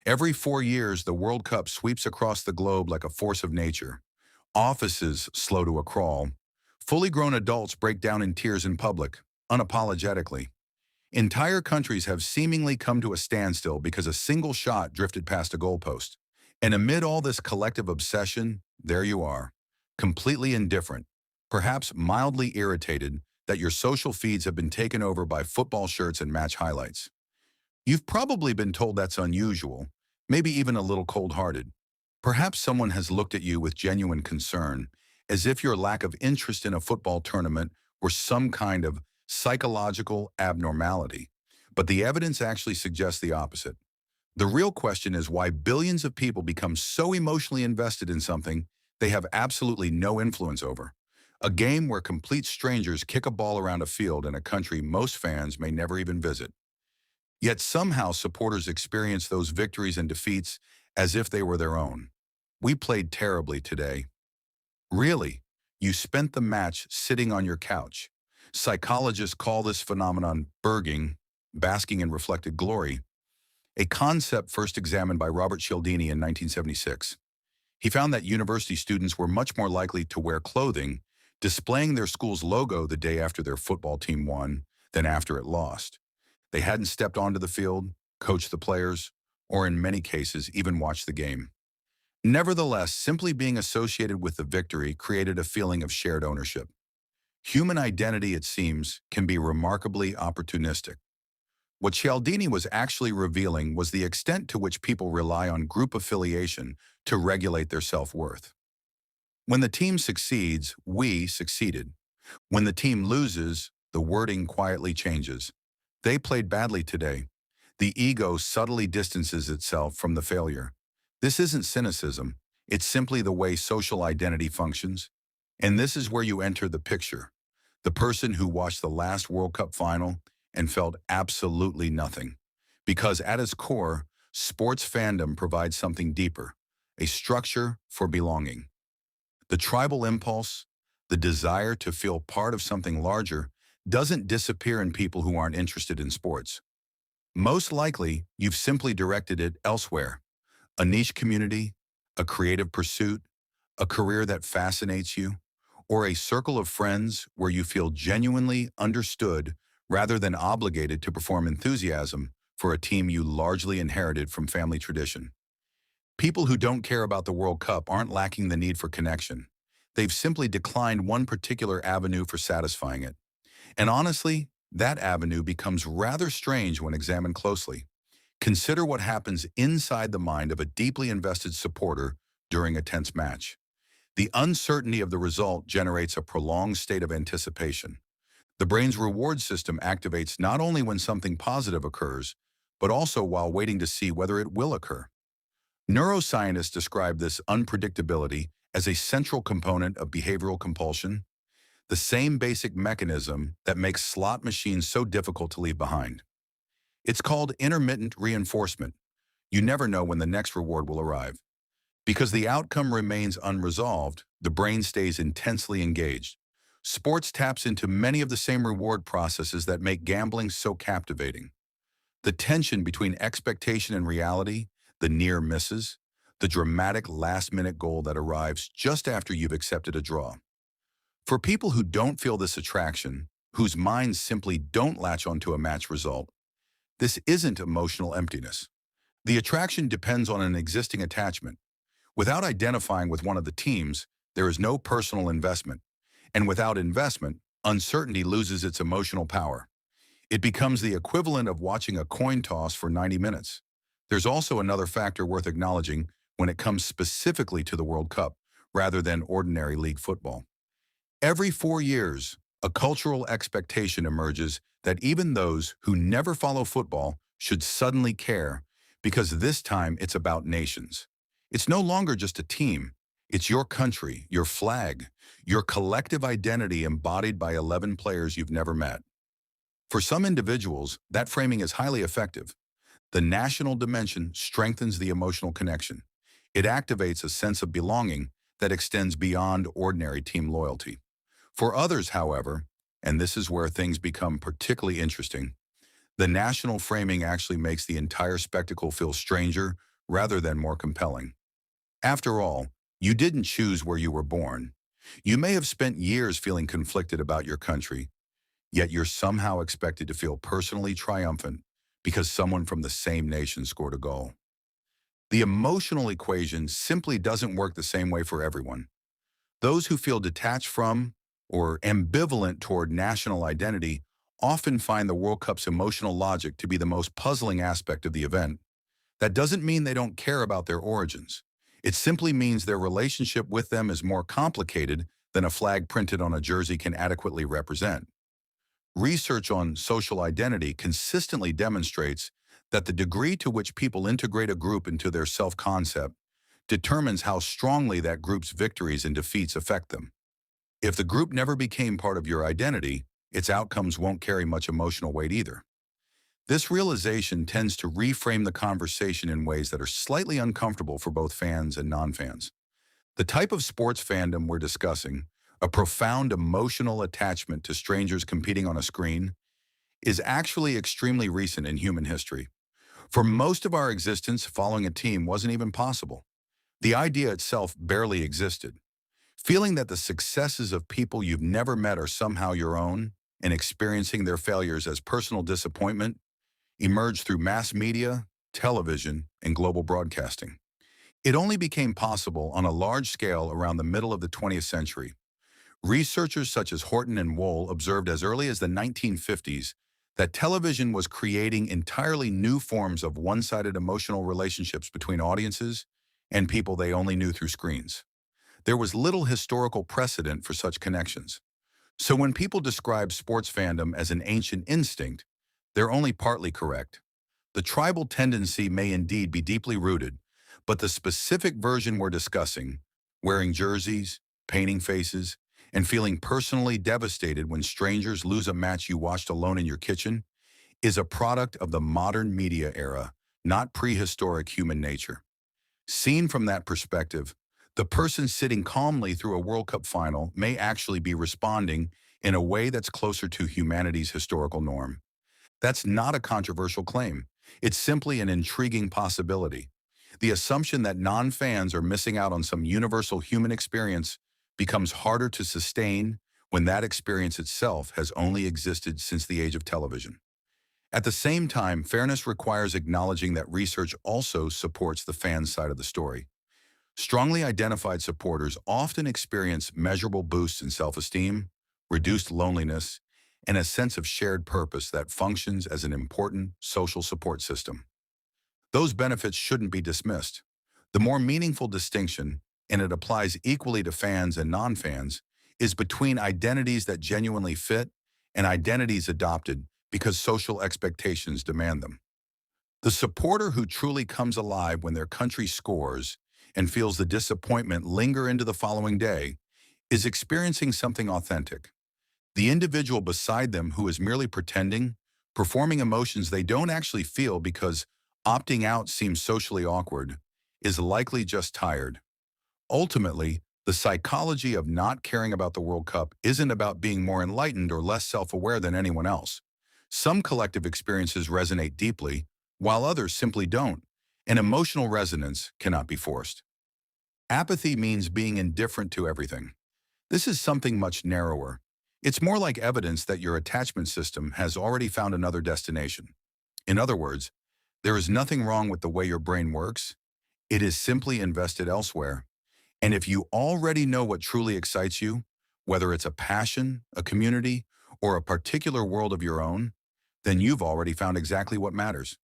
Every 4 years, the World Cup sweeps across the globe like a force of nature. Offices slow to a crawl. Fully grown adults break down in tears in public, unapologetically. Entire countries have seemingly come to a standstill because a single shot drifted past a goalpost. And amid all this collective obsession, there you are, completely indifferent, perhaps mildly irritated that your social feeds have been taken over by football shirts and match highlights. You've probably been told that's unusual, maybe even a little cold-hearted. Perhaps someone has looked at you with genuine concern, as if your lack of interest in a football tournament were some kind of psychological abnormality. But the evidence actually suggests the opposite. The real question is why billions of people become so emotionally invested in something they have absolutely no influence over. A game where complete strangers kick a ball around a field in a country most fans may never even visit. Yet somehow supporters experience those victories and defeats as if they were their own. We played terribly today. Really? You spent the match sitting on your couch. Psychologists call this phenomenon berging, basking in reflected glory, a concept first examined by Robert Cialdini in 1976. He found that university students were much more likely to wear clothing displaying their school's logo the day after their football team won than after it lost. They hadn't stepped onto the field, coached the players, or in many cases even watched the game. Nevertheless, simply being associated with the victory created a feeling of shared ownership. Human identity, it seems, can be remarkably opportunistic. What Cialdini was actually revealing was the extent to which people rely on group affiliation to regulate their self-worth. When the team succeeds, we succeeded. When the team loses, the wording quietly changes. They played badly today. The ego subtly distances itself from the failure. This isn't cynicism. It's simply the way social identity functions. And this is where you enter the picture. The person who watched the last World Cup final and felt absolutely nothing. Because at its core, sports fandom provides something deeper, a structure for belonging. The tribal impulse, the desire to feel part of something larger, doesn't disappear in people who aren't interested in sports. Most likely, you've simply directed it elsewhere. A niche community, a creative pursuit, a career that fascinates you, or a circle of friends where you feel genuinely understood rather than obligated to perform enthusiasm for a team you largely inherited from family tradition. People who don't care about the World Cup aren't lacking the need for connection. They've simply declined one particular avenue for satisfying it. And honestly, that avenue becomes rather strange when examined closely. Consider what happens inside the mind of a deeply invested supporter during a tense match. The uncertainty of the result generates a prolonged state of anticipation. The brain's reward system activates not only when something positive occurs, but also while waiting to see whether it will occur. Neuroscientists describe this unpredictability as a central component of behavioral compulsion, the same basic mechanism that makes slot machines so difficult to leave behind. It's called intermittent reinforcement. You never know when the next reward will arrive. Because the outcome remains unresolved, the brain stays intensely engaged. Sports taps into many of the same reward processes that make gambling so captivating. The tension between expectation and reality, the near misses, the dramatic last-minute goal that arrives just after you've accepted a draw. For people who don't feel this attraction, whose minds simply don't latch onto a match result, this isn't emotional emptiness. The attraction depends on an existing attachment. Without identifying with one of the teams, there is no personal investment. And without investment, uncertainty loses its emotional power. It becomes the equivalent of watching a coin toss for 90 minutes. There's also another factor worth acknowledging when it comes specifically to the World Cup, rather than ordinary league football. Every 4 years, a cultural expectation emerges that even those who never follow football should suddenly care, because this time it's about nations. It's no longer just a team. It's your country, your flag, your collective identity embodied by 11 players you've never met. For some individuals, that framing is highly effective. The national dimension strengthens the emotional connection. It activates a sense of belonging that extends beyond ordinary team loyalty. For others, however, and this is where things become particularly interesting, the national framing actually makes the entire spectacle feel stranger rather than more compelling. After all, you didn't choose where you were born. You may have spent years feeling conflicted about your country, yet you're somehow expected to feel personally triumphant because someone from the same nation scored a goal. The emotional equation simply doesn't work the same way for everyone. Those who feel detached from or ambivalent toward national identity often find the World Cup's emotional logic to be the most puzzling aspect of the event. That doesn't mean they don't care about their origins. It simply means their relationship with them is more complicated than a flag printed on a jersey can adequately represent. Research on social identity consistently demonstrates that the degree to which people integrate a group into their self-concept determines how strongly that group's victories and defeats affect them. If the group never became part of your identity, its outcomes won't carry much emotional weight either. This realization tends to reframe the conversation in ways that are slightly uncomfortable for both fans and non-fans. The type of sports fandom we're discussing, a profound emotional attachment to strangers competing on a screen, is actually extremely recent in human history. For most of our existence, following a team wasn't even possible. The idea itself barely existed. Feeling that the successes of people you've never met are somehow your own and experiencing their failures as personal disappointment emerged through mass media, television, and global broadcasting. It only became possible on a large scale around the middle of the 20th century. Researchers such as Horton and Wohl observed as early as the 1950s that television was creating entirely new forms of one-sided emotional relationships between audiences and people they only knew through screens. There was little historical precedent for such connections. So when people describe sports fandom as an ancient instinct, they're only partly correct. The tribal tendency may indeed be deeply rooted, but the specific version we're discussing, wearing jerseys, painting faces, and feeling personally devastated when strangers lose a match you watched alone in your kitchen, is a product of the modern media era, not prehistoric human nature. Seen from that perspective, the person sitting calmly through a World Cup final may actually be responding in a way that's closer to humanity's historical norm. That's not a controversial claim. It's simply an intriguing possibility. The assumption that non-fans are missing out on some universal human experience becomes harder to sustain when that experience itself has only existed since the age of television. At the same time, fairness requires acknowledging that research also supports the fan side of the story. Strongly identified supporters often experience measurable boosts in self-esteem, reduced loneliness, and a sense of shared purpose that functions as an important social support system. Those benefits shouldn't be dismissed. The more meaningful distinction, and it applies equally to fans and non-fans, is between identities that genuinely fit and identities adopted because social expectations demand them. The supporter who truly comes alive when their country scores and feels the disappointment linger into the following day is experiencing something authentic. The individual beside them who is merely pretending, performing emotions they don't actually feel because opting out seems socially awkward, is likely just tired. Ultimately, the psychology of not caring about the World Cup isn't about being more enlightened or less self-aware than anyone else. Some collective experiences resonate deeply, while others simply don't, and emotional resonance cannot be forced. Apathy means being indifferent to everything. This is something much narrower. It's more like evidence that your attachment system has already found another destination. In other words, there is nothing wrong with the way your brain works. It is simply invested elsewhere. And if you already know what truly excites you, whether it's a passion, a community, or a particular world of your own, then you've already found exactly what matters.